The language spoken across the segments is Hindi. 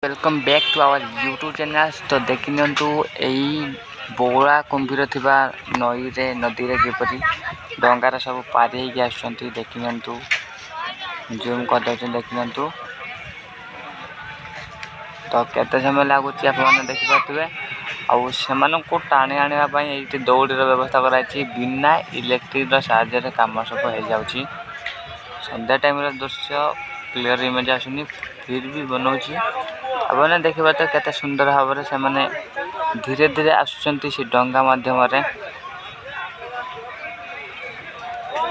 Welcome back to our YouTube channel. तो देखी नियंतु यही बौला कुंभीर थिबा नई रे नदी रे किपरि डंगार सब पारी होगी आसुचंती। देखी नियंतु जूम कर दउछन देखी नियंतु। तो केते समय लागुची आप माने देखि पाथुबे। आउ सेमानंको टाणी आनिबा पई एठी दौड़ीर व्यवस्था कराई बिना इलेक्ट्रिक साहाय्य रे काम सब हो जाउची। संध्या टाइम रे दृश्य क्लियर इमेज आसुनी फिर भी बनाउची। आपने देखिबा तो केते सुंदर भाव से माने धीरे धीरे आसुचंती से डंगा माध्यम रे।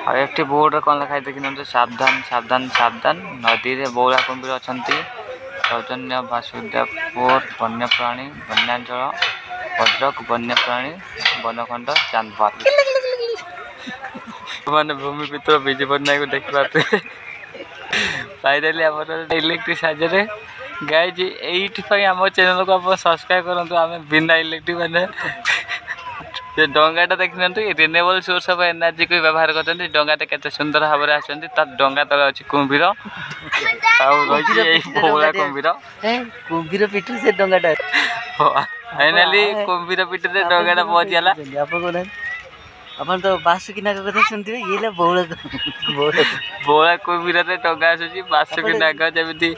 आ एकटी बोर्ड कोन लिखाई देखिन सावधान सावधान सावधान नदी रे बौला कुंभीर अछंती। सौजन्य वासुदेवपुर वन्यप्राणी वन्यांचल भद्रक वन्यप्राणी वनखंड चांदपाल माने भूमि पितर विजय पटनायक को देखि पाते। फाइनली हमर इलेक्ट्रिक साहाय्य गाइज एइटि आम चैनल को आप सब्सक्राइब करंतु। आमे बिना इलेक्ट्रिक माने ये डंगाटा देखि रिन्यूएबल सोर्स ऑफ एनर्जी को व्यवहार करते। डंगाटा केते सुंदर भाव रे आछंती। ता डंगा तले अछि कुंभीर आउ रही एई बौला कुंभीर कुंभीर पिटू से डंगाटा फाइनली कुंभीर पिट रे डंगाटा पहुंच गेला। अपन तो बासुकी नाग कथा सुनथिबे ये ले बौला बौला कुंभीर रे डंगा आछी बासुकी नाग जेमिति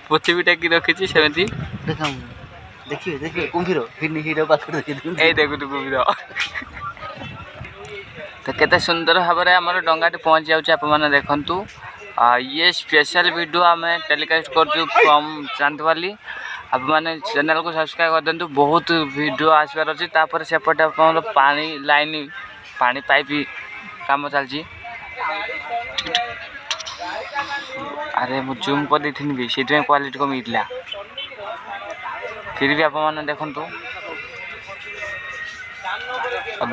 पोथी भी टेकी रखिछि सेमिति देखाम। देखिए देखिए कुंभीर हिरो पाखर देखि ए देखु कुंभीर। तो केते सुंदर भाव रे हमर डंगाटी पहुंच जाउछि। आप माने देखंतु ये स्पेशल वीडियो आमे टेलीकास्ट करछु फ्रॉम चांदवाली। आप माने चैनल को सब्सक्राइब कर देंतु। बहुत वीडियो आसबार अछि। तापर सेपटे हमर पानी लाइन पानी पाइप काम चलछि। अरे मु जूम कर देथिन भी सेटे क्वालिटी कम इतला फिर भी आप माने देखंतु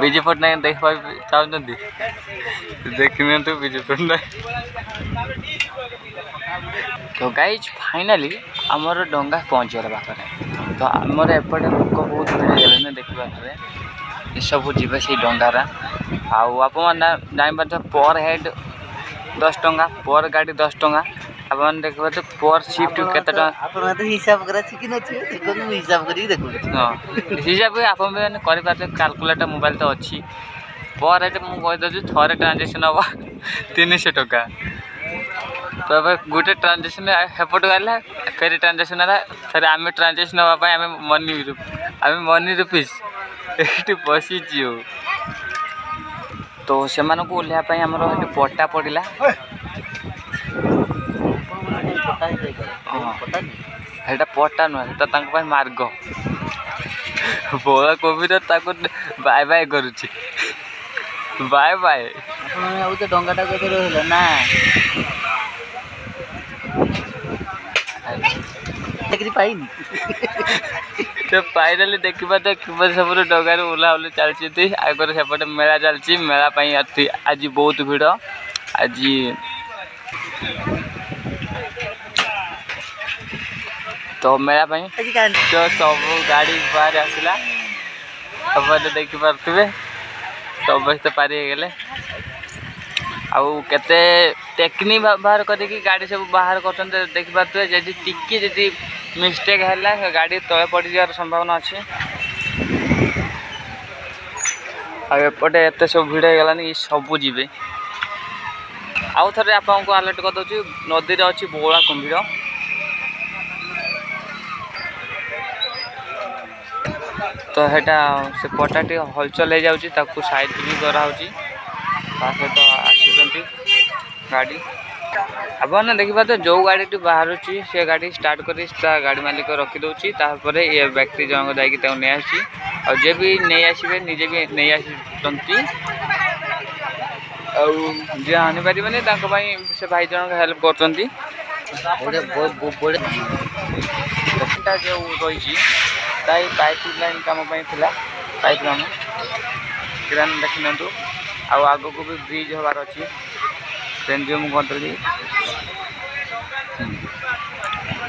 विजय पटनायक देख चाहते देखने तो विजय पटनायक। तो गाइज फाइनली आमर डंगा पहुँच गला पाखे। तो आमर एपटे लोक बहुत भिड़ गले देखा ये सब जी से डंगारा आप जान पर हेड 10 टंका पर गाड़ी 10 टंका। आप देखा तो पर शिफ्ट केते टंका हिसाब करा कि हिसाब करी देखो। हाँ हिसाब आप कर कैलकुलेटर मोबाइल तो अच्छी पर हेड मुझे थोड़े ट्रांजेक्शन हम 300 टंका। तो गोटे ट्रांजेक्शन हेपट गला फिर ट्रांजेक्शन है फिर आम ट्रांजेक्शन हाँपाई मनी रुपीज ये बसी। तो से ओह्लैवाई आमर पट्टा पड़ा हेटा पट्टा नुह मार्ग बौला कोविड बाय बाय करुच्ची बाय बाय। तो डंगाटा के रहिला ना देखि पाइनी। तो फाइनली देखा तो कि सब डगार ओला ओली चलती आगे सेपटे मेला चलती। मेला आज बहुत भिड़ आज तो मेला तो सब गाड़ी बाहर आसला सब देखी पारे समस्त पारी गले आउ केते टेक्निक बाहर करके गाड़ी सब बाहर कर देखी पारे। जदि टिके जदि मिस्टेक है गाड़ी तले पड़ जावर संभावना अच्छे। आउटे एत सब भिड़ गलानी ये सबू जीवे। आउ थे आपको अलर्ट कर दूसरी नदी रे अच्छी बौला कुंभीर। तो हेटा से पट्टा टी हलचल हो जाउची ताकू साइड भी करा होची। सहित आसुचंती गाड़ी आप देखा तो जो गाड़ी बाहर से गाड़ी स्टार्ट कर गाड़ी मालिक रखीदे तापर ये व्यक्ति जन जाकि नहीं आसी और जे भी नहीं आसबे निजे भी नहीं आसती जे आनी पारे से भाई जन हेल्प कर जो रही पाइप लाइन कम पाइप कम किरान देखी नियंतु। आग को भी ब्रिज हबार अच्छी जूम कर।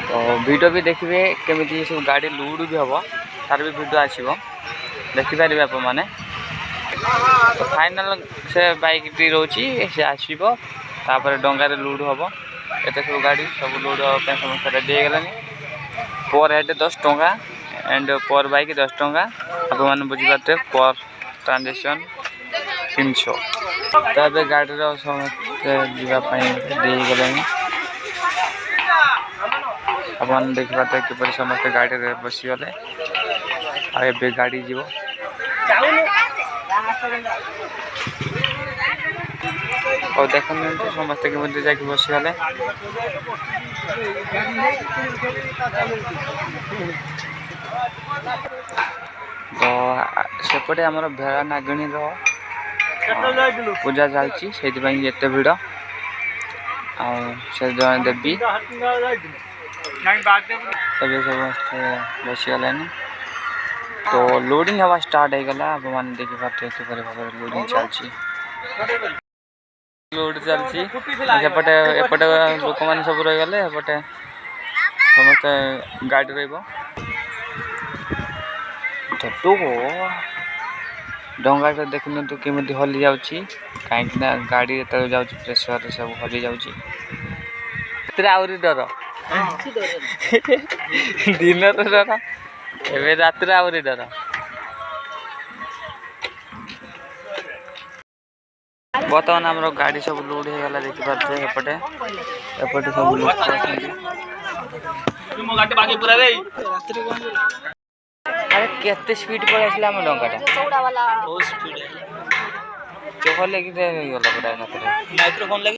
तो वीडियो भी देखिए केमी सब गाड़ी लुड भी हम तार भी वीडियो आसो देखिपारे आप मैंने। तो फाइनल से बाइक टी रोची से आसो तापर डंगार लुड हम एत सब गाड़ी सब लुड हाँपाई समस्त रेडी हो गलानी। पर हेड 10 टंका एंड पर बाइक 10 टंका आपने बुझीपारे पर ट्रांजेक्शन 300 तो गाड़ी समस्ते जावाईगले आपन देखिपारे किपर समस्ते गाड़ी में बसीगले आ गाड़ी जीव और देखते समस्ते के जाकि बसीगले तो सेपटे आमर भेड़ा नागिणी पूजा चलती से एत भिड़ से जन देवी समस्ते बसीगले तो लोडिंग हवा स्टार्ट हो गला आप मैंने देखिपारे किपर भाव लोडिंग चलती लोड चलती एपटे एपटे लोक मैंने सब रही गले एपटे समस्ते गाड़ी रही तो डंगा तो देखने तो केमी हली जाऊँगी कहीं गाड़ी जा प्रेसर सब हली जाऊँगी आहरी डर दिन तो डर एवं रात आहरी डर बर्तमान आम गाड़ी सब लोड हो गला देखिपारे एपटे एपटे सब लोग अरे केते स्पीड पर आसला हम डंगाटा बहुत स्पीड चोखले कि गला पूरा माइक्रोफोन लगी